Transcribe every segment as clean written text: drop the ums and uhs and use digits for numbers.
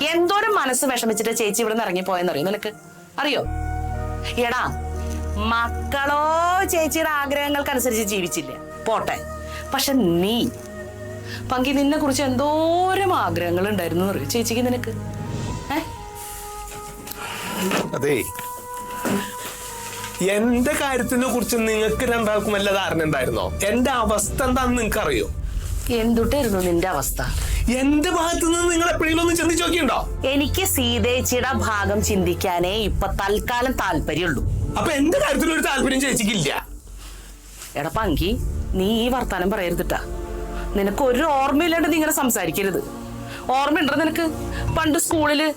എന്തോരം മനസ്സ് വിഷമിച്ചിട്ട് ചേച്ചി ഇവിടെ നിന്ന് ഇറങ്ങിപ്പോയെന്നറിയോ നിനക്ക്? അറിയോ? എടാ, മക്കളോ ചേച്ചിയുടെ ആഗ്രഹങ്ങൾക്കനുസരിച്ച് ജീവിച്ചില്ല, പോട്ടെ. പക്ഷെ നീ പങ്കി, നിന്നെ കുറിച്ച് എന്തോരം ആഗ്രഹങ്ങൾ ഉണ്ടായിരുന്നു അറിയോ ചേച്ചിക്ക് നിനക്ക്? അതെ, എന്റെ കാര്യത്തിനെ കുറിച്ച് നിങ്ങൾക്ക് രണ്ടാൾക്കും വല്ല ധാരണ ഉണ്ടായിരുന്നോ? എന്റെ അവസ്ഥ എന്താന്ന് നിങ്ങൾക്ക് അറിയോ? എന്തുട്ടായിരുന്നു നിന്റെ അവസ്ഥ? എന്റെ ഭാഗത്ത് നിന്ന് നിങ്ങൾ എപ്പോഴെങ്കിലും ഒന്ന് ചിന്തിച്ചു നോക്കിയുണ്ടോ? എനിക്ക് സീതേച്ചിയുടെ ഭാഗം ചിന്തിക്കാനേ ഇപ്പൊ തൽക്കാലം താല്പര്യമുള്ളൂ. അപ്പൊ എന്റെ കാര്യത്തിൽ ഒരു താല്പര്യം ചേച്ചിക്കില്ല? എടാ പങ്കി, നീ ഈ വർത്താനം പറയരുതിട്ടാ. നിനക്ക് ഒരു ഓർമ്മയില്ലാണ്ട് നീ ഇങ്ങനെ സംസാരിക്കരുത്. ഓർമ്മയുണ്ടോ നിനക്ക്? പണ്ട് സ്കൂളില്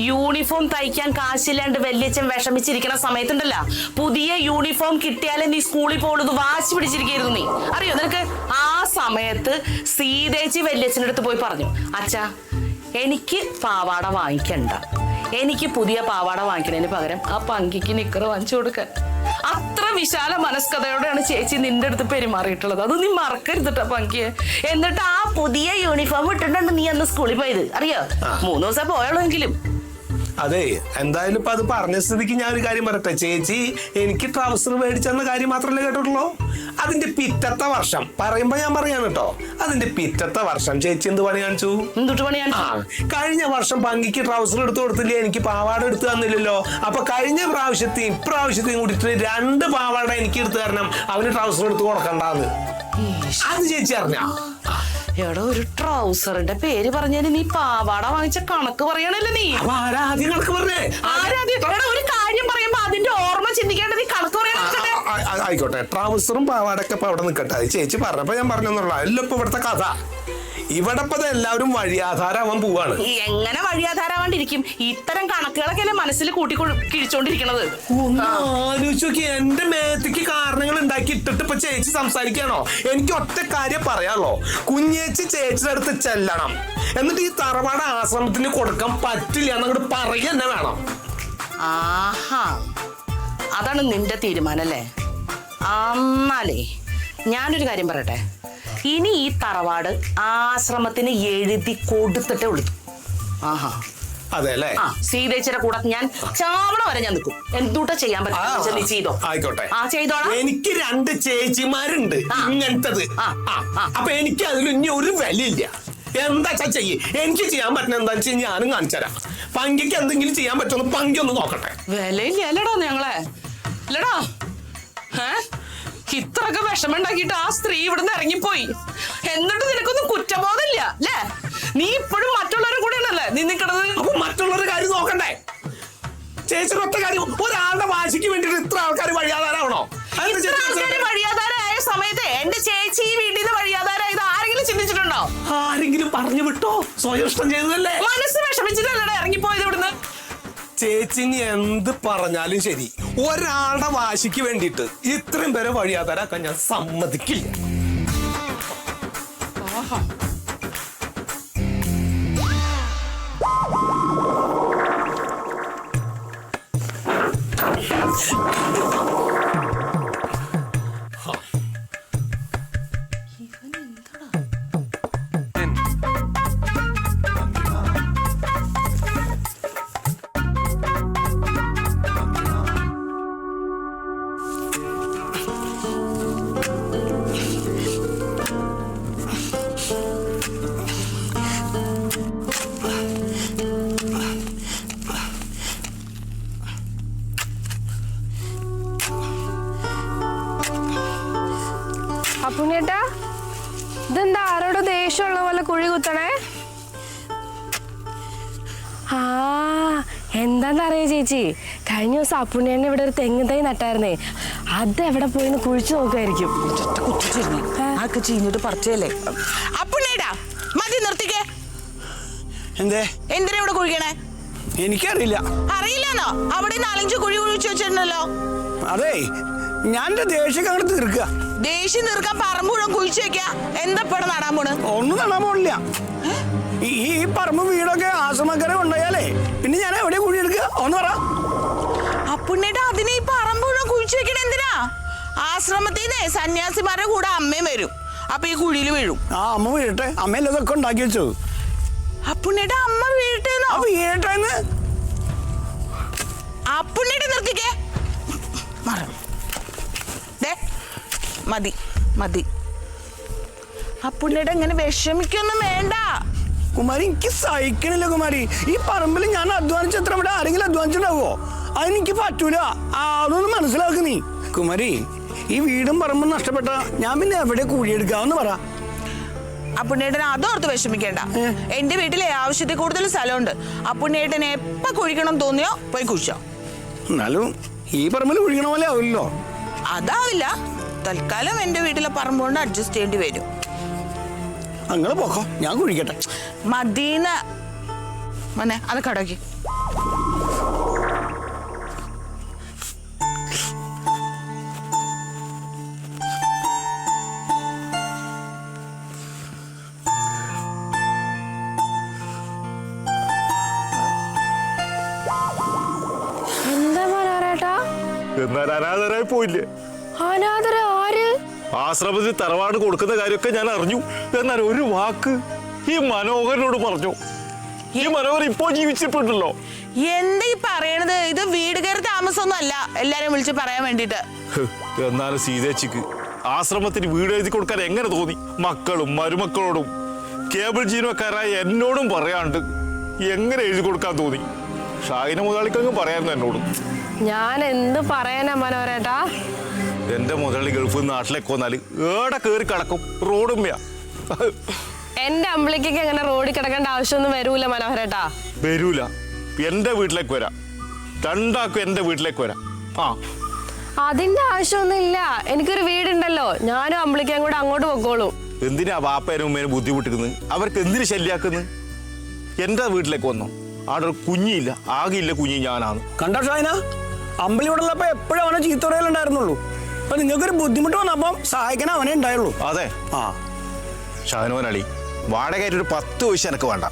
യൂണിഫോം തയ്ക്കാൻ കാശില്ലാണ്ട് വല്യച്ഛൻ വിഷമിച്ചിരിക്കുന്ന സമയത്തുണ്ടല്ല, പുതിയ യൂണിഫോം കിട്ടിയാലേ നീ സ്കൂളിൽ പോകുന്നത് വാശി പിടിച്ചിരിക്കുന്നു. നീ അറിയോ നിനക്ക്? ആ സമയത്ത് സീതേച്ചി വല്യച്ഛൻ്റെ അടുത്ത് പോയി പറഞ്ഞു, അച്ഛാ എനിക്ക് പാവാട വാങ്ങിക്കണ്ട, എനിക്ക് പുതിയ പാവാട വാങ്ങിക്കണതിന് പകരം ആ പങ്കിക്ക് നിക്കർ വാങ്ങിച്ചു കൊടുക്കാൻ. അത്ര വിശാല മനസ്കഥയോടെയാണ് ചേച്ചി നിന്റെ അടുത്ത് പെരുമാറിയിട്ടുള്ളത്. അത് നീ മറക്കരുതിട്ടാ പങ്കിയെ. എന്നിട്ട് ആ പുതിയ യൂണിഫോം ഇട്ടിട്ടുണ്ട് നീ അന്ന് സ്കൂളിൽ പോയത്, അറിയോ? 3 ദിവസം പോയുള്ളൂ എങ്കിലും. അതെ, എന്തായാലും ഇപ്പൊ അത് പറഞ്ഞ സ്ഥിതിക്ക് ഞാൻ ഒരു കാര്യം പറയട്ടെ. ചേച്ചി എനിക്ക് ട്രൗസർ മേടിച്ചെന്ന കാര്യം മാത്രമല്ലേ കേട്ടിട്ടുള്ളൂ. അതിന്റെ പിറ്റത്തെ വർഷം പറയുമ്പോ ഞാൻ പറയാണ് കേട്ടോ, അതിന്റെ പിറ്റത്തെ വർഷം ചേച്ചി എന്ത് പണി കാണിച്ചു? എന്തുട്ട് പണി കാണിച്ചു? കഴിഞ്ഞ വർഷം പങ്കിക്ക് ട്രൗസർ എടുത്തു കൊടുത്തില്ലേ, എനിക്ക് പാവാട എടുത്തു തന്നില്ലല്ലോ. അപ്പൊ കഴിഞ്ഞ പ്രാവശ്യത്തെയും ഇപ്രാവശ്യത്തെയും കൂടിയിട്ട് 2 പാവാട എനിക്ക് എടുത്തു തരണം, അവന് ട്രൗസർ എടുത്ത് കൊടുക്കണ്ടാന്ന്. അത് ചേച്ചി അറിഞ്ഞ? എടാ, ഒരു ട്രൗസറിന്റെ പേര് പറഞ്ഞാല് നീ പാവാട വാങ്ങിച്ച കണക്ക് പറയണല്ലേ നീ? ആരാദ്യം കണക്ക് പറഞ്ഞേ? ഒരു കാര്യം പറയുമ്പോ അതിന്റെ ഓർമ്മ ചിന്തിക്കേണ്ടത് നീ കണക്ക് പറയണ. ആയിക്കോട്ടെ, ട്രൗസറും പാവാടൊക്കെ ഇപ്പൊ അവിടെ നിൽക്കട്ടെ. അത് ചേച്ചി പറഞ്ഞപ്പോ ഞാൻ പറഞ്ഞെന്നുള്ള അല്ല ഇപ്പൊ ഇവിടുത്തെ കഥ. ഇവിടെ ഇപ്പൊ എല്ലാവരും വഴിയാധാരാവാൻ പോവാണ്. എങ്ങനെ വഴിയാധാരാവാണ്ടിരിക്കും? ഇത്തരം കണക്കുകളൊക്കെ അല്ലേ മനസ്സിൽ കൂട്ടി കിഴിച്ചോണ്ടിരിക്കണത്. ആലോചിച്ച് നോക്കി, എന്റെ മേത്തേക്ക് കാരണങ്ങൾ ഉണ്ടാക്കി ഇട്ടിട്ട് ഇപ്പൊ ചേച്ചി സംസാരിക്കാണോ? എനിക്ക് ഒറ്റ കാര്യം പറയാമല്ലോ, കുഞ്ഞേച്ചി ചേച്ചിയുടെ അടുത്ത് ചെല്ലണം, എന്നിട്ട് ഈ തറവാട് ആശ്രമത്തിന് കൊടുക്കാൻ പറ്റില്ല എന്നങ്ങോട്ട് പറയുക തന്നെ വേണം. ആഹാ, അതാണ് നിന്റെ തീരുമാനല്ലേ? എന്നാലേ ഞാനൊരു കാര്യം പറയട്ടെ, ഇനി ഈ തറവാട് ആശ്രമത്തിന് എഴുതി കൊടുത്തിട്ടേ ഉള്ളൂ. ആഹാ, അതെ അല്ലേ? സീതേച്ചിയുടെ കൂടെ ഞാൻ ചാവണ വരെ ഞാൻ നിൽക്കും. എന്തുട്ടാ ചെയ്യാൻ പറ്റും നീ ചെയ്തോ. ആയിക്കോട്ടെ, ചെയ്തോളാം. എനിക്ക് 2 ചേച്ചിമാരുണ്ട് ഇങ്ങനത്തത്. അപ്പൊ എനിക്ക് അതിൽ ഇനി ഒരു വിലയില്ല. എന്താ ചെയ്യേ, എനിക്ക് ചെയ്യാൻ പറ്റുന്ന എന്താ വെച്ചാൽ ഞാനും കാണിച്ചു തരാം. പങ്കിക്ക് എന്തെങ്കിലും ചെയ്യാൻ പറ്റുമെന്ന് പങ്കി ഒന്ന് നോക്കട്ടെ. വിലയില്ല അല്ലടാ ഞങ്ങളെ, അല്ലടാ. ഇത്രയൊക്കെ വിഷമുണ്ടാക്കിയിട്ട് ആ സ്ത്രീ ഇവിടുന്ന് ഇറങ്ങിപ്പോയി. എന്നിട്ട് നിനക്കൊന്നും കുറ്റബോധമില്ല അല്ലേ? നീ ഇപ്പോഴും മറ്റുള്ളവരുടെ കൂടെയാണല്ലേ നീ നിൽക്കണത്. അപ്പൊ മറ്റുള്ളവരുടെ കാര്യം നോക്കണ്ടേ? ചേച്ചിയുടെ ഒറ്റ കാര്യം, ഒരാളുടെ വാശിക്ക് വേണ്ടിട്ട് ഇത്ര ആൾക്കാർ വഴിയാധാരാവണോ? വഴിയാധാരായ സമയത്ത് എന്റെ ചേച്ചി ഈ വീട്ടിൽ നിന്ന് വഴിയാധാരായത് ആരെങ്കിലും ചിന്തിച്ചിട്ടുണ്ടോ? ആരെങ്കിലും പറഞ്ഞു വിട്ടോ? സ്വയം ഇഷ്ടം ചെയ്തതല്ലേ? മനസ്സ് വിഷമിച്ചിട്ടല്ലേ ഇറങ്ങിപ്പോയത് ഇവിടുന്ന്. ചേച്ചി എന്ത് പറഞ്ഞാലും ശരി, ഒരാളുടെ വാശിക്ക് വേണ്ടിയിട്ട് ഇത്രയും പേരെ വഴിയാധാരാക്കാൻ ഞാൻ സമ്മതിക്കില്ല. അപ്പുണ്ണേട്ടാ, ഇതെന്താ ആരോടോ ദേഷ്യമുള്ള പോലെ കുഴി കുത്തണേ? എന്താന്നറിയോ ചേച്ചി, കഴിഞ്ഞ ദിവസം അപ്പുണ്ണേനെ ഇവിടെ ഒരു തെങ്ങ് തൈ നട്ടായിരുന്നേ, അതെവിടെ പോയിന്ന് കുഴിച്ചു നോക്കുമായിരിക്കും. ആക്കെ ചീഞ്ഞിട്ട് പറിച്ചല്ലേ. അപ്പുണ്ണേട്ടാ, മതി നിർത്തിക്കേ. എന്തേ എന്തിനാ ഇവിടെ കുഴിക്കണേ? എനിക്കറിയില്ല. അറിയില്ലെന്നോ? അവിടെ 4-5 കുഴി കുഴിച്ചു വെച്ചിട്ടുണ്ടല്ലോ. അതെ, ഞാൻ ദേഷ്യം അങ്ങോട്ട് തീർക്കുക. ദേഷ്യം തീർക്കാൻ പറമ്പ് മുഴുവൻ കുഴിച്ചു വെക്ക. എന്താ ഇവിടെ നടാൻ പോണ്? ഒന്നും നടാൻ പോണില്ല. ഈ പറമ്പ് വീടൊക്കെ ആശ്രമക്കാരെ കൊണ്ടുപോയാലേ പിന്നെ ഞാൻ എവിടെ കുഴി എടുക്കുക? ഒന്ന് പറ. അപ്പുണ്ണേട്ടാ, അതിന് ഈ പറമ്പ് മുഴുവൻ കുഴിച്ചു വെക്കണ എന്തിനാ? ആശ്രമത്തിന്ന് സന്യാസിമാരുടെ കൂടെ അമ്മയും വരും, അപ്പൊ ഈ കുഴിയിൽ വീഴും. അമ്മ വീഴട്ടെ, അമ്മയല്ലേ ഇതൊക്കെ ഉണ്ടാക്കി വെച്ചു. അപ്പുണ്ണേട്ടാ, അമ്മ വീഴട്ടേന്നോ? അപ്പൊ കുത്തിക്കേ. മാറ്. ദേ, മതി മതി. അപ്പുണ്ണിയുടെ ഇങ്ങനെ വിഷമിക്കൊന്നും വേണ്ട. കുമാരി എനിക്ക് സഹിക്കണില്ല കുമാരി. ഈ പറമ്പിൽ ഞാൻ അധ്വാനിച്ചത്ര ഇവിടെ ആരെങ്കിലും അധ്വാനിച്ചിട്ടുണ്ടാവോ? അതെനിക്ക് പറ്റൂല. അതൊന്ന് മനസ്സിലാക്ക് നീ കുമാരി. ഈ വീടും പറമ്പും നഷ്ടപ്പെട്ട ഞാൻ പിന്നെ എവിടെ കൂടിയെടുക്കാമെന്ന് പറ. അപ്പുണ്ണിയേട്ടൻ അതോർത്ത് വിഷമിക്കേണ്ട. എന്റെ വീട്ടിലെ ആവശ്യത്തിൽ കൂടുതൽ സ്ഥലമുണ്ട്. അപ്പുണ്ണിയേട്ടനെ എപ്പ കുഴിക്കണം തോന്നിയോ പോയി കുഴിച്ചോ. എന്നാലും ഈ പറമ്പിൽ കുഴിക്കണ പോലെ ആവില്ലല്ലോ. അതാവില്ല. തൽക്കാലം എന്റെ വീട്ടിലെ പറമ്പ് കൊണ്ട് അഡ്ജസ്റ്റ് ചെയ്യേണ്ടി വരും. അങ്ങനെ പോക്കോ, ഞാൻ കുഴിക്കട്ടെ. മദീന മനെ അത് കടക്കി. എന്താ മനോഹരേട്ടാ? എന്നാൽ അനാഥരായി പോയില്ലേ? അനാഥര ആര്? ആശ്രമത്തിൽ തറവാട് കൊടുക്കുന്ന കാര്യമൊക്കെ ഞാൻ അറിഞ്ഞു. എന്നാൽ ഒരു വാക്ക് ഈ മനോഹരനോട് പറഞ്ഞു. ഈ മനോഹർ ഇപ്പോ ജീവിച്ചിട്ടുണ്ടല്ലോ. എന്താ ഈ പറയണത്? ഇത് വീട് കയറി താമസമൊന്നും അല്ല, എല്ലാരും വിളിച്ച് പറയാൻ വേണ്ടിട്ട്. എന്നാലും സീതേച്ചിക്ക് ആശ്രമത്തിന് വീട് എഴുതി കൊടുക്കാൻ എങ്ങനെ തോന്നി? മക്കളും മരുമക്കളോടും കേബിൾ ജീവനക്കാരായ എന്നോടും പറയാണ്ട് എങ്ങനെ എഴുതി കൊടുക്കാൻ തോന്നി? ഷാഹിന മുതലാളിക്കങ്ങ് പറയായിരുന്നു എന്നോട്. ഞാൻ എന്ത് പറയാനാ മനോഹരേട്ടാ? എന്റെ മുതലാളി ഗൾഫിൽ നിന്ന് നാട്ടിലേക്ക് വന്നാല് ഏടെ കയറി കിടക്കും, റോഡുമ്മയാ. എന്റെ അമ്പിളിക്കൊക്കെ അങ്ങനെ റോഡിൽ കിടക്കേണ്ട ആവശ്യമൊന്നും വരൂല മനോഹരേട്ടാ. വരൂല. എന്റെ വീട്ടിലേക്ക് വരാം, രണ്ടാക്കും എന്റെ വീട്ടിലേക്ക് വരാം. ആ, അതിന്റെ ആവശ്യമൊന്നും ഇല്ല. എനിക്കൊരു വീടുണ്ടല്ലോ, ഞാനും അമ്പിളിക്കും കൂടെ അങ്ങോട്ട് പൊക്കോളൂ. എന്തിനാ ബാപ്പേനും ഉമ്മേനും ബുദ്ധിമുട്ടിക്കുന്നത്? അവർക്ക് എന്തിനു ശല്യാക്കുന്നത്? എന്റെ വീട്ടിലേക്ക് വന്നോ. അവിടെ ഒരു കുഞ്ഞില്ല, ആകെയില്ല കുഞ്ഞി ഞാനാണ്. കണ്ട ഷാഹിന, അമ്പലി ഇവിടെ ഉള്ളപ്പോ എപ്പോഴും അവനെ ചീത്തറയിലുണ്ടായിരുന്നുള്ളൂ. അപ്പൊ നിങ്ങൾക്കൊരു ബുദ്ധിമുട്ട് വന്നപ്പം സഹായിക്കാൻ അവനെ ഉണ്ടായുള്ളൂ. അതെ. ആ ഷാനോനളി, വാടകയായിട്ട് ഒരു 10 പൈസ എനിക്ക് വേണ്ട.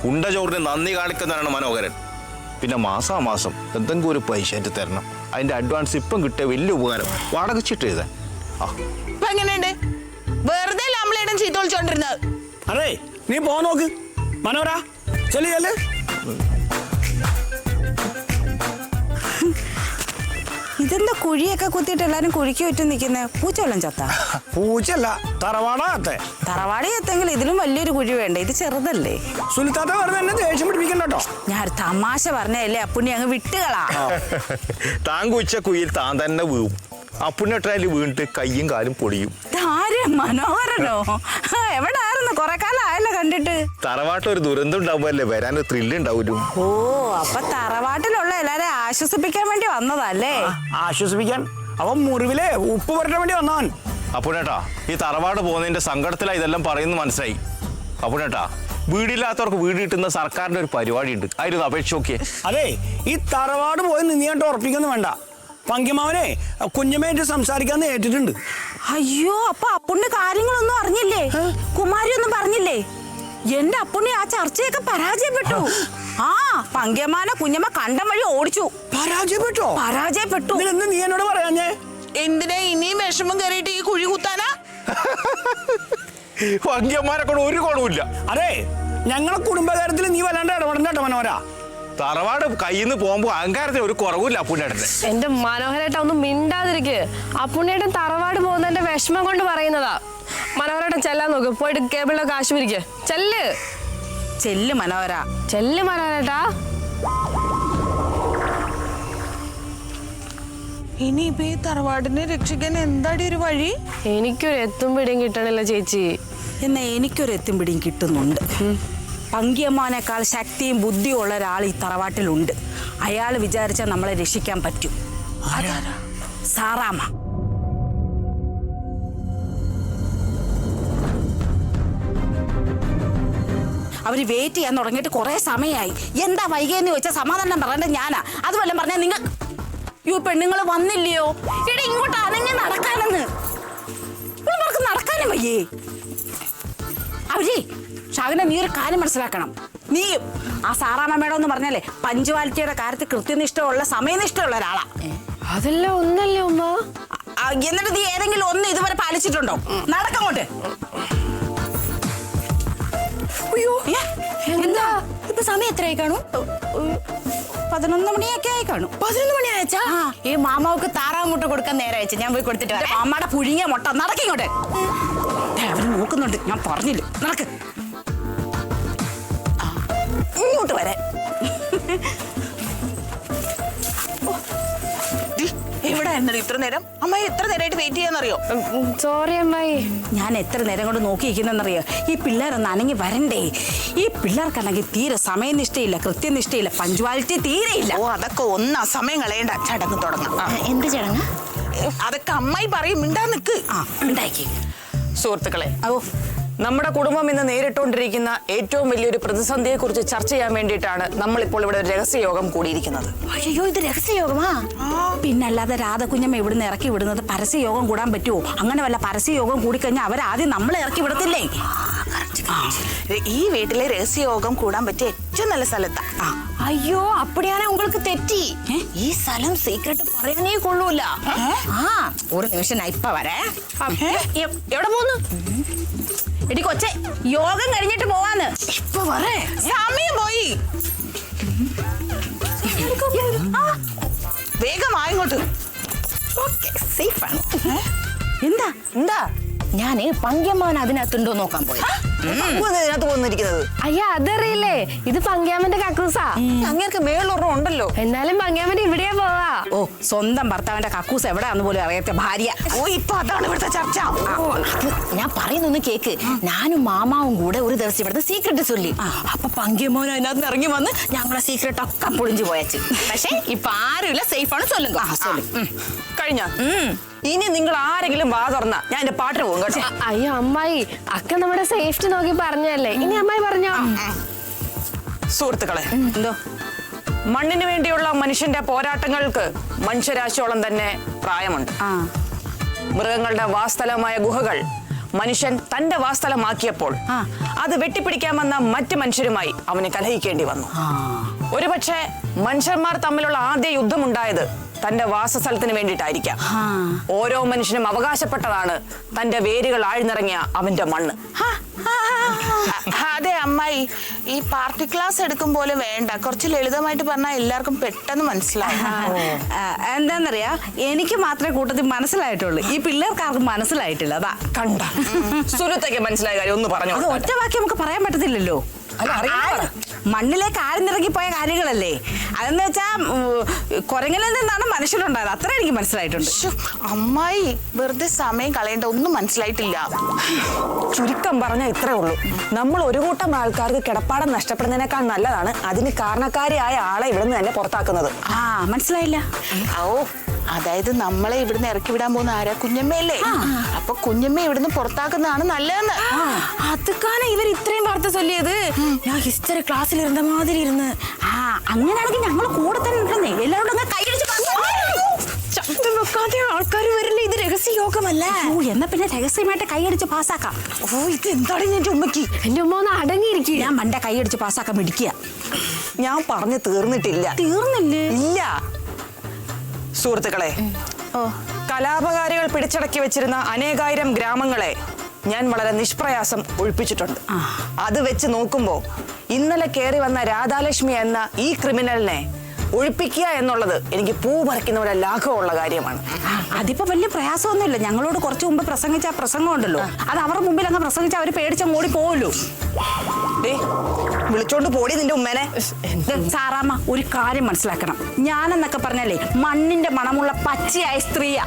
ഉണ്ട ചോറിന് നന്ദി കാണിക്കുന്നവരാണ് മനോഹരൻ. പിന്നെ മാസാമാസം എന്തെങ്കിലും ഒരു പൈസ എനിക്ക് തരണം. അതിന്റെ അഡ്വാൻസ് ഇപ്പം കിട്ടിയ വലിയ ഉപകാരം. വാടക ചിട്ട് എഴുതാൻ. ആ, ഇപ്പൊ എങ്ങനെയുണ്ട്? വെറുതെ അമ്മളേടൻ ചീത്ത വിളിച്ചോണ്ടിരുന്നത്. അതെ, നീ പോ നോക്ക്. മനോഹര ചെല്ലു ചെല്ല്. ഇതെന്താ കുഴിയൊക്കെ കുത്തിയിട്ട് എല്ലാരും കുഴിക്ക് ചുറ്റും നിൽക്കുന്നത്? പൂച്ചവെള്ളം ചത്ത? പൂച്ചല്ല, തറവാടാത്തെ. തറവാടി എത്തെങ്കിൽ ഇതിലും വലിയൊരു കുഴി വേണ്ട, ഇത് ചെറുതല്ലേ? സുനിത്താത്ത വെറുതെ എന്നെ ദേഷ്യം പിടിപ്പിക്കണ്ട കേട്ടോ. ഞാൻ ഒരു തമാശ പറഞ്ഞല്ലേ അപ്പുണ്ണി, അങ്ങ് വിട്ടുകളാ. താൻ കുഴിച്ച കുയിൽ താൻ തന്നെ വീഴും. അപ്പുണ്ണട്ടാല് വീണിട്ട് കയ്യും കാലും പൊടിയും. ഇതാര്, മനോഹരനോ? എവിടായിരുന്നു? കുറെ കാലം ആയല്ലോ കണ്ടിട്ട്. തറവാട്ടൊരു ദുരന്തം ഉണ്ടാവുമല്ലേ, വരാനൊരു ത്രില്ല് ഉണ്ടാവൂലും. ഓ, അപ്പൊ തറവാട്ടിലുള്ള എല്ലാരെയും ആശ്വസിപ്പിക്കാൻ വേണ്ടി വന്നതല്ലേ? ആശ്വസിപ്പിക്കാൻ അവൻ മുറിവിലെ ഉപ്പ് പുരട്ടാൻ വേണ്ടി വന്നവൻ. അപ്പുണ്ണേട്ടാ, ഈ തറവാട് പോകുന്നതിന്റെ സങ്കടത്തിലാ ഇതെല്ലാം പറയുന്നത് മനസ്സിലായി. അപ്പുണ്ണേട്ടാ, വീടില്ലാത്തവർക്ക് വീട് കിട്ടുന്ന സർക്കാരിന്റെ ഒരു പരിപാടി ഉണ്ട്, അതിലൊന്ന് അപേക്ഷ നോക്കിയേ. അതെ, ഈ തറവാട് പോയി നിന്നിട്ട് ഉറപ്പിക്കൊന്നും വേണ്ട. പങ്കിമാവനെ കുഞ്ഞമ്മയായിട്ട് സംസാരിക്കാന്ന് ഏറ്റിട്ടുണ്ട്. അയ്യോ, അപ്പൊ അപ്പുണ്ണി കാര്യങ്ങളൊന്നും അറിഞ്ഞില്ലേ? കുമാരി ഒന്നും പറഞ്ഞില്ലേ? എന്റെ അപ്പുണ്ണി ആ ചർച്ചയൊക്കെ പരാജയപ്പെട്ടു. ആ, പങ്കയമ്മാനെ കുഞ്ഞമ്മ കണ്ടം വഴി ഓടിച്ചു. പരാജയപ്പെട്ടോ? പരാജയപ്പെട്ടു. ഇതിലെന്ത് നീ എന്നോട് പറയാഞ്ഞേ? എന്തിനാ ഇനിയും വിഷമം കയറിയിട്ട് ഈ കുഴി കുത്താനാ? വങ്കിയന്മാരെ കൊണ്ട് ഒരു കുഴവില്ല. അതെ, ഞങ്ങളെ കുടുംബകാര്യത്തിൽ നീ വല്ലാണ്ട് ഇടപെടണ്ട കേട്ടോ മനോഹര. തറവാട് കയ്യിൽ നിന്ന് പോകുമ്പോ അഹങ്കാരത്തിന് ഒരു കുറവില്ല അപ്പുണ്ണേട്ടന്റെ. എന്റെ മനോഹരേട്ട ഒന്നും മിണ്ടാതിരിക്ക്. അപ്പുണ്ണേട്ടൻ തറവാട് പോകുന്നതിന്റെ വിഷമം കൊണ്ട് പറയുന്നതാ. മനോഹരേട്ടൻ ചെല്ലാൻ നോക്ക്, പോയിട്ട് കേബിളിലെ കാശ് പിരിക്ക്. ചെല്ല് ചെല്ല് മനോഹര, ചെല്ല് മനോഹരേട്ടാ. ഇനിയിപ്പോ ഈ തറവാടിനെ രക്ഷിക്കാൻ എന്താടി ഒരു വഴി? എനിക്കൊരു എത്തും പിടിയും കിട്ടണില്ല ചേച്ചി. എന്നാ എനിക്കൊരു എത്തും പിടിയും കിട്ടുന്നുണ്ട്. പങ്കിയമ്മാനേക്കാൾ ശക്തിയും ബുദ്ധിയും ഉള്ള ഒരാൾ ഈ തറവാട്ടിലുണ്ട്. അയാൾ വിചാരിച്ചാൽ നമ്മളെ രക്ഷിക്കാൻ പറ്റും. സാറാമ്മ. അവര് വെയിറ്റ് ചെയ്യാൻ തുടങ്ങിയിട്ട് കുറെ സമയമായി. എന്താ വൈകിയെന്ന് ചോദിച്ചാൽ സമാധാനം പറയേണ്ടത് ഞാനാ. അതുപോലെ പറഞ്ഞാൽ നിങ്ങൾ പെണ്ണുങ്ങൾ വന്നില്ലയോ? ഇവിടെ ഇങ്ങോട്ട് അനങ്ങി നടക്കാനെന്ന് ഇവർക്ക് നടക്കാനും വയ്യേ. അവര് ഷാഹിന, നീ ഒരു കാര്യം മനസ്സിലാക്കണം. നീ ആ സാറാമ്മ മേഡം എന്ന് പറഞ്ഞാലേ പഞ്ച്വാലിറ്റിയുടെ കാര്യത്തിൽ കൃത്യനിഷ്ഠമുള്ള സമയനിഷ്ഠമുള്ള ഒരാളാ. അതെല്ലാം ഒന്നല്ലേ ഉമ്മ? എന്നിട്ട് നീ ഏതെങ്കിലും ഒന്ന് ഇതുവരെ പാലിച്ചിട്ടുണ്ടോ? നടക്കങ്ങോട്ട്. അയ്യോ, എന്താ ഇപ്പൊ സമയം എത്രയായി കാണും? 11 മണിയൊക്കെ ആയി കാണും. 11 മണി അയച്ചാ ഈ മാമാവക്ക് താറാവ് മുട്ട കൊടുക്കാൻ നേരെ അയച്ചു. ഞാൻ പോയി കൊടുത്തിട്ട് വരാം. മാമാടെ പുഴുങ്ങിയ മുട്ട നടക്കിങ്ങോട്ട്. അവര് നോക്കുന്നുണ്ട്, ഞാൻ പറഞ്ഞില്ല. നടക്ക് ഇങ്ങോട്ട് വരാൻ. എവിടെ ആയിരുന്നു ഇത്ര നേരം? അമ്മായി എത്ര നേരമായിട്ട് വെയിറ്റ് ചെയ്യാന്നറിയോ? സോറി അമ്മായി. ഞാൻ എത്ര നേരം കൊണ്ട് നോക്കിയിരിക്കുന്നറിയോ? ഈ പിള്ളേരൊന്ന് അനങ്ങി വരണ്ടേ? ഈ പിള്ളേർക്കാണെങ്കിൽ തീരെ സമയനിഷ്ഠയില്ല, കൃത്യനിഷ്ഠയില്ല, പഞ്ച്വാലിറ്റി തീരെയില്ല. ഓ, അതൊക്കെ ഒന്നാ സമയം കളയണ്ട, ചടങ്ങ് തുടങ്ങാം. എന്ത് ചടങ്ങ്? അതൊക്കെ അമ്മായി പറയും, മിണ്ടാ നിക്ക്. ഉണ്ടാക്കി. സുഹൃത്തുക്കളെ, ഓ, നമ്മുടെ കുടുംബം ഇന്ന് നേരിട്ടുകൊണ്ടിരിക്കുന്ന ഏറ്റവും വലിയൊരു പ്രതിസന്ധിയെ കുറിച്ച് ചർച്ച ചെയ്യാൻ വേണ്ടിയിട്ടാണ് നമ്മളിപ്പോൾ ഇവിടെ ഒരു രഹസ്യയോഗം കൂടിയിരിക്കുന്നത്. അയ്യോ, ഇത് രഹസ്യയോഗമാ? പിന്നല്ലാതെ രാധകുഞ്ഞമ്മ ഇവിടുന്ന് ഇറക്കി വിടുന്നത് പരസ്യയോഗം കൂടാൻ പറ്റുമോ? അങ്ങനെ വല്ല പരസ്യയോഗം കൂടിക്കഴിഞ്ഞാൽ അവരാദ്യം നമ്മളെ ഇറക്കി വിടത്തില്ലേ? ഈ വീട്ടിലെ രഹസ്യയോഗം കൂടാൻ പറ്റിയ ഏറ്റവും നല്ല സ്ഥലത്താ. അയ്യോ, അപ്പടിയാണ് உங்களுக்கு തെറ്റി. ഈ സ്ഥലം സീക്രട്ട് പറയാനേ കൊള്ളൂല. ഒരു നിമിഷം ഞാൻ ഇപ്പൊ വരേ. എവിടെ പോന്നു? എടി കൊച്ചെ, യോഗം കഴിഞ്ഞിട്ട് പോവാന്ന്. ഇപ്പൊ വരേ, സമയം പോയി. വേഗം ആയിങ്ങോട്ട്. സേഫ് ആണ്. എന്താ എന്താ? ഞാന് പങ്ക്യമ്മൻ അതിനകത്തുണ്ടോ നോക്കാൻ പോയി. ഇതിനകത്ത് പോന്നിരിക്കുന്നത് അയ്യ, അതറിയില്ലേ? ഇത് പങ്ക്യാമന്റെ കക്കൂസാ. അങ്ങേർക്ക് മേളൊരെണ്ണം ഉണ്ടല്ലോ. എന്നാലും പങ്ക്യാമൻ ഇവിടെയാ പോവാ. ഓ, സ്വന്തം ഭർത്താവിന്റെ കക്കൂസ് എവിടെയാന്ന് പോലും അറിയാത്ത ഭാര്യ. ഓ, ഇപ്പൊ അതാണ് ഇവിടുത്തെ ചർച്ച. അത് ഞാൻ പറയുന്നൊന്ന് കേക്ക്. ഞാനും മാമാവും കൂടെ ഒരു ദിവസം ഇവിടുത്തെ സീക്രട്ട് ചൊല്ലി. അപ്പൊ പങ്ക്യമോൻ അതിനകത്ത് ഇറങ്ങി വന്ന് ഞങ്ങളെ സീക്രട്ട് ഒക്കെ പൊളിഞ്ഞു പോയച്ചു. പക്ഷെ ഇപ്പൊ ആരുമില്ല, സേഫ് ആണ്. ചൊല്ലുക. കഴിഞ്ഞ ഇനി നിങ്ങൾ ആരെങ്കിലും വാ തുറന്ന ഞാൻ എന്റെ പാട്ടിന് പോകും കേട്ടോ. അയ്യോ അമ്മായി, അക്ക നമ്മുടെ സേഫ്റ്റി നോക്കി പറഞ്ഞല്ലേ. ഇനി അമ്മായി പറഞ്ഞോ. സുഹൃത്തുക്കളെ, എന്തോ? മണ്ണിന് വേണ്ടിയുള്ള മനുഷ്യന്റെ പോരാട്ടങ്ങൾക്ക് മനുഷ്യരാശിയോളം തന്നെ പ്രായമുണ്ട്. മൃഗങ്ങളുടെ വാസ്തലമായ ഗുഹകൾ മനുഷ്യൻ തന്റെ വാസ്തലമാക്കിയപ്പോൾ അത് വെട്ടിപ്പിടിക്കാമെന്ന മറ്റു മനുഷ്യരുമായി അവന് കലഹിക്കേണ്ടി വന്നു. ഒരുപക്ഷെ മനുഷ്യന്മാർ തമ്മിലുള്ള ആദ്യ യുദ്ധമുണ്ടായത് തന്റെ വാസസ്ഥലത്തിന് വേണ്ടിയിട്ടായിരിക്കാം. ഓരോ മനുഷ്യനും അവകാശപ്പെട്ടതാണ് തന്റെ വേരുകൾ ആഴ്ന്നിറങ്ങിയ അവന്റെ മണ്ണ്. അതെ അമ്മായി, ഈ പാർട്ടി ക്ലാസ് എടുക്കും പോലെ വേണ്ട, കുറച്ച് ലളിതമായിട്ട് പറഞ്ഞാൽ എല്ലാവർക്കും പെട്ടെന്ന് മനസ്സിലാവും. എന്താന്നറിയാ, എനിക്ക് മാത്രമേ കൂട്ടത്തിൽ മനസ്സിലായിട്ടുള്ളൂ. ഈ പിള്ളേർക്കാർക്കും മനസ്സിലായിട്ടില്ല. അതാ കണ്ട സുഹൃത്തേക്ക് മനസ്സിലായ കാര്യം ഒന്ന് പറഞ്ഞു. അത് ഒറ്റ വാക്കി നമുക്ക് പറയാൻ പറ്റത്തില്ലല്ലോ. മണ്ണിലേക്ക് ആഴ്ന്നിറങ്ങി പോയ കാര്യങ്ങളല്ലേ. അതെന്ന് വെച്ചാ കുരങ്ങനിൽ നിന്നാണ് മനുഷ്യരുണ്ടായത്. അത്ര എനിക്ക് മനസ്സിലായിട്ടുണ്ട്. അമ്മായി വെറുതെ സമയം കളയേണ്ട, ഒന്നും മനസ്സിലായിട്ടില്ല. ചുരുക്കം പറഞ്ഞാൽ ഇത്രേ ഉള്ളൂ. നമ്മൾ ഒരു കൂട്ടം ആൾക്കാർക്ക് കിടപ്പാടം നഷ്ടപ്പെടുന്നതിനേക്കാൾ നല്ലതാണ് അതിന് കാരണക്കാരിയായ ആളെ ഇവിടുന്ന് തന്നെ പുറത്താക്കുന്നത്. മനസ്സിലായില്ല. ഓ, അതായത് നമ്മളെ ഇവിടുന്ന് ഇറക്കി വിടാൻ പോകുന്ന ആരാ? കുഞ്ഞമ്മയല്ലേ? അപ്പൊ കുഞ്ഞമ്മ ഇവിടുന്ന് പുറത്താക്കുന്നതാണ് നല്ലതെന്ന്. അതുക്കാണ് ഇവർ ഇത്രയും വാർത്ത ചൊല്ലിയത്. ഞാൻ ഹിസ്റ്ററി ക്ലാസ്സിൽ ഇരുന്ന മാതിരി ഇരുന്ന്. അങ്ങനെയാണെങ്കിൽ ഞങ്ങൾ കൂടെ തന്നെ ഉണ്ടെന്നേ. എല്ലാവരോടും കൈയടിച്ച് ശബ്ദം വെക്കാതെ ആൾക്കാർ വരില്ല. ഇത് രഹസ്യ യോഗമല്ല. എന്നാ പിന്നെ രഹസ്യമായിട്ട് കൈയടിച്ച് പാസ്സാക്കാം. ഓ, ഇത് എന്താണ് എന്റെ ഉമ്മക്ക്? എന്റെ ഉമ്മ ഒന്ന് അടങ്ങിയിരിക്കുക. ഞാൻ മണ്ട കൈയടിച്ച് പാസ്സാക്കാൻ പിടിക്കുക. ഞാൻ പറഞ്ഞു തീർന്നിട്ടില്ല. തീർന്നില്ലേ? ഇല്ല സുഹൃത്തുക്കളെ, കലാപകാരികൾ പിടിച്ചടക്കി വെച്ചിരുന്ന അനേകായിരം ഗ്രാമങ്ങളെ ഞാൻ വളരെ നിഷ്പ്രയാസം ഒഴിപ്പിച്ചിട്ടുണ്ട്. അത് വെച്ച് നോക്കുമ്പോ ഇന്നലെ കയറി വന്ന രാധാലക്ഷ്മി എന്ന ഈ ക്രിമിനലിനെ ഒഴിപ്പിക്കുക എന്നുള്ളത് എനിക്ക് പൂ പറിക്കുന്നവരെ ലാഘവമുള്ള കാര്യമാണ്. അതിപ്പോ വലിയ പ്രയാസമൊന്നുമില്ല. ഞങ്ങളോട് കുറച്ചു മുമ്പ് പ്രസംഗിച്ച ആ പ്രസംഗം ഉണ്ടല്ലോ, അത് അവരുടെ മുമ്പിൽ അങ്ങ് പ്രസംഗിച്ച അവര് പേടിച്ച ഓടി പോവല്ലോ. വിളിച്ചോണ്ട് പോടി നിന്റെ ഉമ്മേനെ. സാറാമ്മ, ഒരു കാര്യം മനസ്സിലാക്കണം. ഞാനെന്നൊക്കെ പറഞ്ഞാലേ മണ്ണിന്റെ മണമുള്ള പച്ചയായ സ്ത്രീയാ.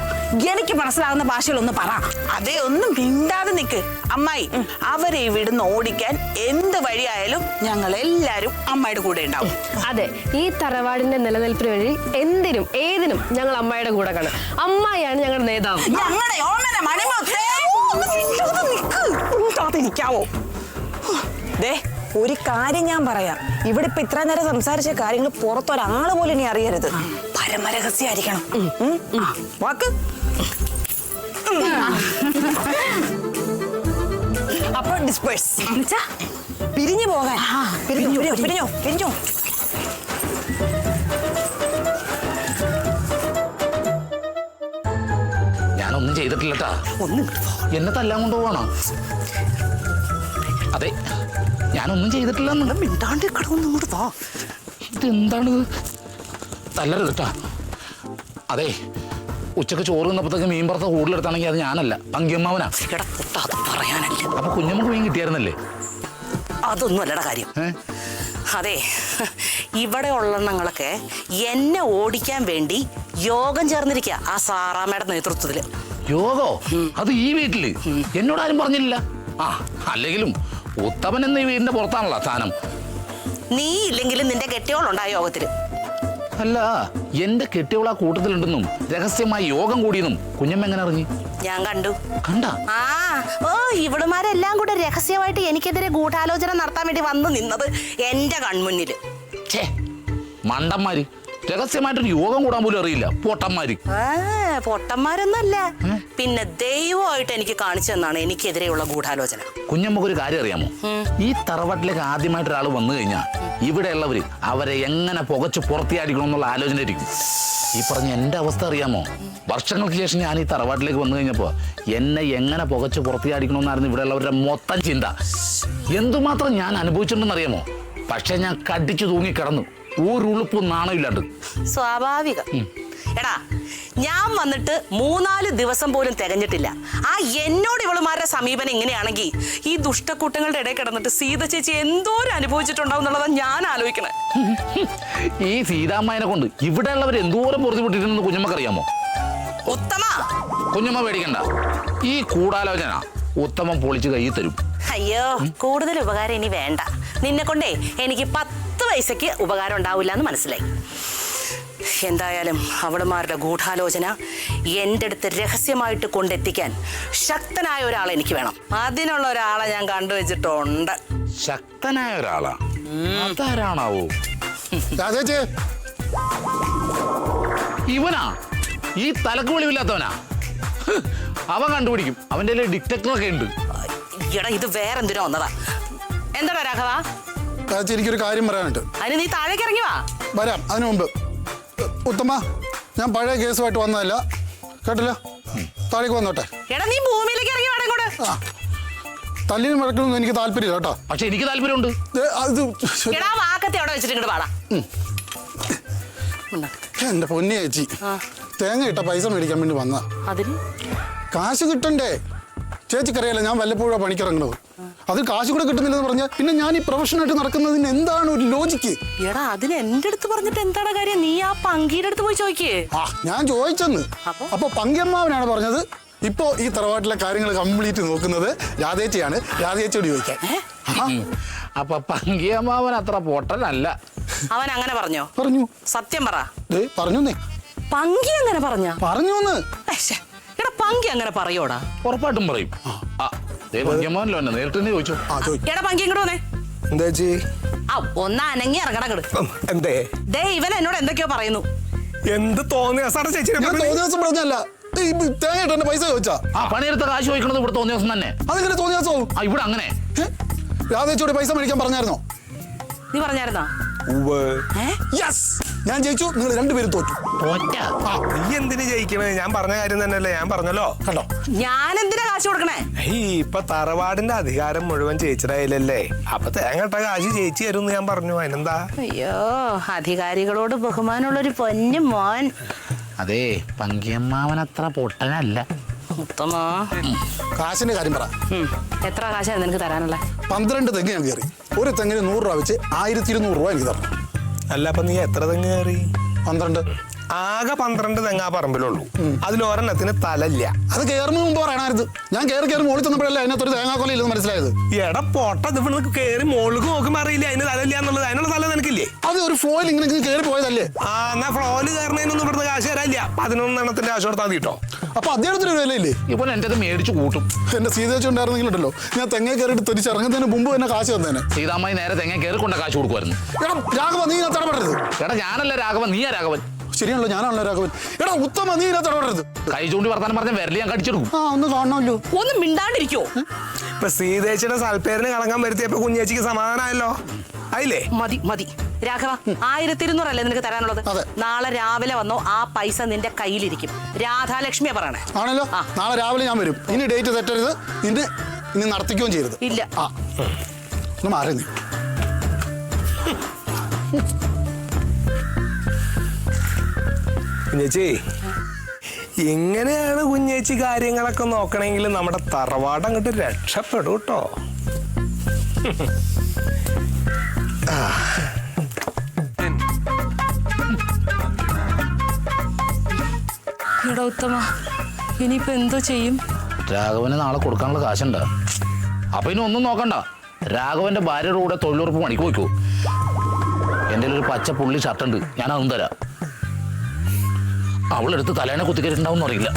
എനിക്ക് മനസ്സിലാകുന്ന ഭാഷയിലൊന്ന് പറ. അതെ, ഒന്നും മിണ്ടാതെ നിക്ക് അമ്മായി. അവരെ ഇവിടുന്ന് ഓടിക്കാൻ എന്ത് വഴിയായാലും ഞങ്ങൾ എല്ലാരും അമ്മയുടെ കൂടെ ഉണ്ടാവും. അതെ, ഈ തറവാടിന്റെ നിലനിൽപ്പിന് വേണ്ടി എന്തിനും ഏതിനും ഞങ്ങൾ അമ്മയുടെ കൂടെ കാണും. അമ്മായിയാണ് ഞങ്ങളുടെ നേതാവ്. ഞങ്ങളുടെ ഓമന മണിമുത്തേ, ഇരിക്കാവോ? ഒരു കാര്യം ഞാൻ പറയാം. ഇവിടെ ഇപ്പൊ ഇത്ര നേരം സംസാരിച്ച കാര്യങ്ങൾ പുറത്തൊരാള് പോലും ഇനി അറിയരുത്. പരമരഹസ്യായിരിക്കണം. വാക്ക്. അപ്പൊ ഡിസ്പേഴ്സ്, പിരിഞ്ഞു പോകാൻ. പിരിഞ്ഞോ. ഞാനൊന്നും ചെയ്തിട്ടില്ലട്ടാ. എന്നെ തല്ലാൻ കൊണ്ടുപോവാണോ? അതെ, ഞാനൊന്നും ചെയ്തിട്ടില്ല. മിണ്ടാണ്ട് കടന്നു ഇങ്ങോട്ട് താ. ഇതെന്താണിത്? തല്ലരുത് കേട്ടാ. അതെ, ഉച്ചക്ക് ചോറ് തിന്നപ്പോഴത്തേക്ക് മീൻ പുറത്ത് കൂടുതലെടുത്താണെങ്കിൽ അത് ഞാനല്ല, പങ്കിയമ്മാവനാ. എടാ പൊട്ടാ, അത് പറയാനല്ല. അപ്പൊ കുഞ്ഞമ്മക്ക് മീൻ കിട്ടിയായിരുന്നല്ലേ? അതൊന്നും അല്ലടാ കാര്യം. അതെ, ഇവിടെ ഉള്ളെണ്ണങ്ങളൊക്കെ എന്നെ ഓടിക്കാൻ വേണ്ടി യോഗം ചേർന്നിരിക്കുക ആ സാറാമ്മയുടെ നേതൃത്വത്തില്. യോഗോ? അത് ഈ വീട്ടില് എന്നോടാരും പറഞ്ഞില്ല. ആ, അല്ലെങ്കിലും ഉത്തമൻ എന്ന ഈ വീടിന്റെ പുറത്താണല്ലോ സ്ഥാനം. നീ ഇല്ലെങ്കിലും നിന്റെ കെട്ടിയോളുണ്ട് ആ യോഗത്തില്. അല്ല, എന്റെ കെട്ടിയോള കൂട്ടത്തിലുണ്ടെന്നും രഹസ്യമായി യോഗം കൂടിയെന്നും കുഞ്ഞമ്മ എങ്ങനെ അറിഞ്ഞു? ഞാൻ കണ്ടു. കണ്ട? ഇവിടുമാരെല്ലാം കൂടെ രഹസ്യമായിട്ട് എനിക്കെതിരെ ഗൂഢാലോചന നടത്താൻ വേണ്ടി വന്നു നിന്നത് എന്റെ കൺമുന്നില്. മണ്ടന്മാര് രഹസ്യമായിട്ടൊരു യോഗം കൂടാൻ പോലും അറിയില്ല, പൊട്ടന്മാര്. പൊട്ടന്മാരൊന്നല്ല, പിന്നെ ദൈവമായിട്ട് എനിക്ക് കാണിച്ചു തന്നാണ് എനിക്കെതിരെയുള്ള ഗൂഢാലോചന. കുഞ്ഞമ്മക്കൊരു കാര്യം അറിയാമോ? ഈ തറവാട്ടിലേക്ക് ആദ്യമായിട്ട് ഒരാൾ വന്നു കഴിഞ്ഞാൽ ഇവിടെയുള്ളവര് അവരെ എങ്ങനെ പുകച്ച് പുറത്തിയാടിക്കണം എന്നുള്ള ആലോചന ഇരിക്കും. ഈ പറഞ്ഞ എന്റെ അവസ്ഥ അറിയാമോ? വർഷങ്ങൾക്ക് ശേഷം ഞാൻ ഈ തറവാട്ടിലേക്ക് വന്നു കഴിഞ്ഞപ്പോ എന്നെ എങ്ങനെ പുകച്ച് പുറത്തിയാടിക്കണമെന്നായിരുന്നു ഇവിടെയുള്ളവരുടെ മൊത്തം ചിന്ത. എന്തുമാത്രം ഞാൻ അനുഭവിച്ചിട്ടുണ്ടെന്ന് അറിയാമോ? പക്ഷെ ഞാൻ കടിച്ചു തൂങ്ങിക്കിടന്നു, ഒരു ഉളുപ്പും നാണമില്ലാണ്ട്. സ്വാഭാവികം. എടാ, ഞാൻ വന്നിട്ട് 3-4 ദിവസം പോലും തികഞ്ഞിട്ടില്ല. എന്നോട് ഇവളുമാരുടെ സമീപനം ഇങ്ങനെയാണെങ്കിൽ ഈ ദുഷ്ടക്കൂട്ടങ്ങളുടെ ഇടയിൽ കിടന്നിട്ട് സീത ചേച്ചി എന്തോരം അനുഭവിച്ചിട്ടുണ്ടാവും എന്നുള്ളതാണ് ഞാൻ ആലോചിക്കണേ. ഈ സീതാമ്മനെ കൊണ്ട് ഇവിടെയുള്ളവർ എന്തോരം പൊറുതിപ്പെട്ടിട്ടുണ്ടെന്ന് കുഞ്ഞമ്മക്കറിയാമോ? ഉത്തമ, കുഞ്ഞമ്മ പേടിക്കണ്ട, ഈ ഗൂഢാലോചന ഉത്തമം പൊളിച്ച് കൈ തരും. അയ്യോ, കൂടുതൽ ഉപകാരം ഇനി വേണ്ട. നിന്നെ കൊണ്ടേ എനിക്ക് 10 പൈസക്ക് ഉപകാരം ഉണ്ടാവില്ല എന്ന് മനസ്സിലായി. എന്തായാലും അവളുമാരുടെ ഗൂഢാലോചന എൻ്റെ അടുത്ത് രഹസ്യമായിട്ട് കൊണ്ടെത്തിക്കാൻ ശക്തനായ ഒരാളെ എനിക്ക് വേണം. അതിനുള്ള ഒരാളെ ഞാൻ കണ്ടുവച്ചിട്ടുണ്ട്. ശക്തനായ ഒരാളാ? അതാരാണാവോ? ഇവനാ? ഈ തലക്ക് വെളിവില്ലാത്തവനാ? അവൻ കണ്ടുപിടിക്കും, അവന്റെ ഡിറ്റക്ടറൊക്കെ ഉണ്ട്. എടാ, ഇത് വേറെന്തിനോ വന്നതാ. എന്താടാ രാഘവ? എനിക്കൊരു കാര്യം പറയാനുണ്ട്. അതിന് നീ താഴേക്ക് ഇറങ്ങി വാ. വരാം. അതിനു മുമ്പ് ഉത്തമ, ഞാൻ പഴയ കേസുമായിട്ട് വന്നതല്ല, കേട്ടില്ല? താഴേക്ക് വന്നോട്ടെ. എടാ, നീ ഭൂമിയിലേക്ക് ഇറങ്ങി വാടാ ഇങ്ങോട്ട്. തല്ലിനും വഴക്കൊന്നും എനിക്ക് താല്പര്യമില്ല കേട്ടോ. പക്ഷെ എനിക്ക് താല്പര്യമുണ്ട്. എടാ, വാക്കത്തെ അവിടെ വെച്ചിട്ട് ഇങ്ങോട്ട് പാടാ. എന്റെ പൊന്നി ചേച്ചി, തേങ്ങ ഇട്ട പൈസ മേടിക്കാൻ വേണ്ടി വന്നതാ. അതിന് കാശ് കിട്ടണ്ടേ? ചേച്ചിക്കറിയാലോ ഞാൻ വല്ലപ്പോഴും പണിക്കിറങ്ങണത്. അത് കാശ് കൂടെ കിട്ടുന്നില്ലെന്ന് പറഞ്ഞാൽ പിന്നെ ഞാൻ ഈ പ്രൊഫഷനായിട്ട് നടക്കുന്നതിന് എന്താണ് ഒരു ലോജിക്ക്? എടാ, അതിന് എന്റെ അടുത്ത് പറഞ്ഞിട്ട് എന്താണ് കാര്യം? നീ ആ പങ്കിയുടെ അടുത്ത് പോയി ചോദിക്കേ. ഞാൻ ചോദിച്ചെന്ന്. അപ്പൊ പങ്കിയമ്മാവനാണ് പറഞ്ഞത് ഇപ്പോ ഈ തറവാട്ടിലെ കാര്യങ്ങൾ കംപ്ലീറ്റ് നോക്കുന്നത് രാധേച്ചിയാണ്. രാധേച്ചിയോട് ചോദിക്കാൻ. അപ്പൊ പങ്കിയമ്മാവൻ അത്ര പൊട്ടനല്ല. അവൻ അങ്ങനെ പറഞ്ഞോ? പറഞ്ഞു. സത്യം പറ. പറഞ്ഞേ. പങ്കി അങ്ങനെ പറഞ്ഞു? എടാ, പങ്കി അങ്ങനെ പറയോടാ? ഉറപ്പായിട്ടും പറയും. പങ്കിയമ്മാവനല്ലോ എന്നെ നേരിട്ട് തന്നെ ചോദിച്ചു. എടാ, പങ്കി ഇങ്ങോട്ട് വന്നേ. എന്താ ചേച്ചി? ഒന്ന് അനങ്ങി ഇറങ്ങടങ്ങട്. എന്തേ? ഇവൻ എന്നോട് എന്തൊക്കെയോ പറയുന്നു. എന്ത് തോന്നിയ ചേച്ചി? തോന്നിയാസം പറഞ്ഞല്ല, തേങ്ങ ഇട്ടെ പൈസ ചോദിച്ചാ. പണിയെടുത്ത കാശ് ചോദിക്കണത് ഇവിടെ തോന്നിയ ദിവസം തന്നെ. അതെങ്ങനെ തോന്നിയാസോ? ഇവിടെ അങ്ങനെ രാധേച്ചിയോട് പൈസ മേടിക്കാൻ പറഞ്ഞായിരുന്നോ? നീ പറഞ്ഞായിരുന്നോ? ഞാൻ ജയിച്ചു, നിങ്ങൾ രണ്ടുപേരും തോറ്റു. നീ എന്തിനു ജയിക്കണേ? ഞാൻ പറഞ്ഞ കാര്യം തന്നെയല്ലേ ഞാൻ പറഞ്ഞല്ലോ. കണ്ടോ, ഞാൻ എന്തിനാ കാശ് കൊടുക്കണേ? ഇപ്പൊ തറവാടിന്റെ അധികാരം മുഴുവൻ ചേച്ചിയുടെ കയ്യിലല്ലേ. അപ്പൊ തേങ്ങട്ട കാശ് ചേച്ചി തരും ഞാൻ പറഞ്ഞു. അതിനെന്താ? അയ്യോ, അധികാരികളോട് ബഹുമാനമുള്ളൊരു പൊന്നു മോൻ. അതെ, പങ്കിയമ്മാവൻ അത്ര പൊട്ടനല്ല. ഉത്തമ, കാശിന്റെ കാര്യം പറ. എത്ര കാശാണ് നിനക്ക് തരാനുള്ള? 12 തെങ്ങ് ഞാൻ കയറി. ഒരു തെങ്ങിന് 100 രൂപ വെച്ച് 1200 രൂപ എനിക്ക് തരണം. അല്ല, അപ്പൊ നീ എത്ര തെങ്ങ് കയറി? 12. ആകെ 12 തെങ്ങാ പറമ്പിലുള്ളൂ. അതിലൊരെണ്ണത്തിന് തലല്ല. അത് കയറുന്ന മുമ്പ് പറയണമായിരുന്നു. ഞാൻ കയറി മോളിൽ ചെന്നപ്പോഴല്ലേ അതിനകത്തൊരു തേങ്ങാക്കൊലയില്ലെന്ന് മനസ്സിലായത്. എടാ പൊട്ട, ഇത് കയറി മോളിലേക്ക് നോക്കുമ്പോ അറിയില്ല അതിന് തലല്ല എന്നുള്ളത്. അതിനുള്ള തല നിനക്കില്ലേ? അത് ഒരു ഫ്ലോയിൽ ഇങ്ങനെ കയറി പോയതല്ലേ. എന്നാ ഫ്ലോയില് കയറുന്നതിനൊന്നും ഇവിടുത്തെ കാശ് തരാനില്ല. 11 എണ്ണത്തിന്റെ കാശ് കൊടുത്താൽ മതി കേട്ടോ. അപ്പൊ അദ്ദേഹത്തിന് വിലയില്ലേ? ഇപ്പൊ എന്റെ അത് മേടിച്ചു കൂട്ടും. എന്റെ സീതേച്ചി ഉണ്ടായിരുന്നെങ്കിലുണ്ടല്ലോ, ഞാൻ തെങ്ങ കയറിയിട്ട് തിരിച്ചിറങ്ങുന്നതിന് മുമ്പ് തന്നെ കാശ് തന്നേനെ. സീതാമ്മായി നേരെ തെങ്ങ കയറി കൊണ്ട കാശ് കൊടുക്കുമായിരുന്നു. എടാ രാഘവൻ, നീ ഇതിനകത്ത് ഇടപെടരുത്. എടാ, ഞാനല്ല രാഘവൻ, നീയാ രാഘവൻ. ശരിയാണല്ലോ, ഞാനാണല്ലോ രാഘവൻ. എടാ ഉത്തമ, നീ ഇതിനകത്ത് ഇടപെടരുത്. കൈ ചൂണ്ടി വർത്താനം പറഞ്ഞ വിരല് ഞാൻ കടിച്ചെടുക്കും. ഒന്ന് കാണണമല്ലോ. ഒന്ന് മിണ്ടാണ്ടിരിക്കോ? ഇപ്പൊ സീതേച്ചിയുടെ സൽപ്പേരിന് കളങ്കം വരുത്തിയപ്പോ കുഞ്ഞേച്ചിക്ക് സമാധാനമായല്ലോ. ആയില്ലേ? മതി രാഘവ, 1200 അല്ലേ നിനക്ക് തരാനുള്ളത്? നാളെ രാവിലെ വന്നോ, ആ പൈസ നിന്റെ കയ്യിലിരിക്കും. രാധാലക്ഷ്മിയാ പറയണേ. ആണല്ലോ, നാളെ രാവിലെ ഞാൻ വരും. ഇനി ഡേറ്റ് തെറ്റരുത്. ഇനി നടത്തിക്കുകയും ചെയ്യരുത്. ഇല്ല. ഒന്ന് മാറി നീ. കുഞ്ഞേച്ചി എങ്ങനെയാണ് കുഞ്ഞേച്ചി കാര്യങ്ങളൊക്കെ നോക്കണമെങ്കിൽ നമ്മുടെ തറവാട് അങ്ങോട്ട് രക്ഷപ്പെടും കേട്ടോ. എടാ ഉത്തമ, ഇനിയിപ്പോ എന്തോ ചെയ്യും? രാഘവന് നാളെ കൊടുക്കാനുള്ള കാശുണ്ട്. അപ്പൊ ഇനി ഒന്നും നോക്കണ്ട, രാഘവന്റെ ഭാര്യയുടെ കൂടെ തൊഴിലുറപ്പ് പണിക്ക് പോയിക്കോ. എൻ്റെ ഒരു പച്ച പുള്ളി ഷർട്ടുണ്ട്, ഞാൻ അതും തരാം. അവളെടുത്ത് തലേനെ കുത്തിക്കരുണ്ടാവും അറിയില്ല.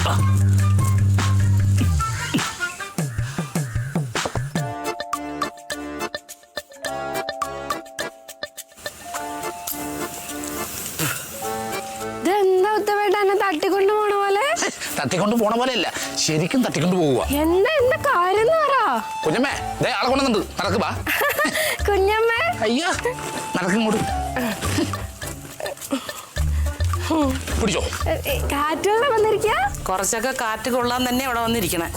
ഇതെന്താ ഉത്തമേട്ട എന്നെ തട്ടിക്കൊണ്ട് പോണ പോലെ? തട്ടിക്കൊണ്ട് പോണ പോലെ അല്ല, ശരിക്കും തട്ടിക്കൊണ്ട് പോവുക. എന്താ കാര്യം പറ കുഞ്ഞമ്മേ, ദേ ആളെ കൊണ്ടുവന്നുണ്ട്, നടക്ക് ബാ. കുഞ്ഞമ്മേ. അയ്യോ, നടക്കിങ്ങോട്ട് പിടിച്ചോ. കാറ്റുള്ള വന്നിരിക്കാ. കുറച്ചൊക്കെ കാറ്റ് കൊള്ളാൻ തന്നെ ഇവിടെ വന്നിരിക്കണേ.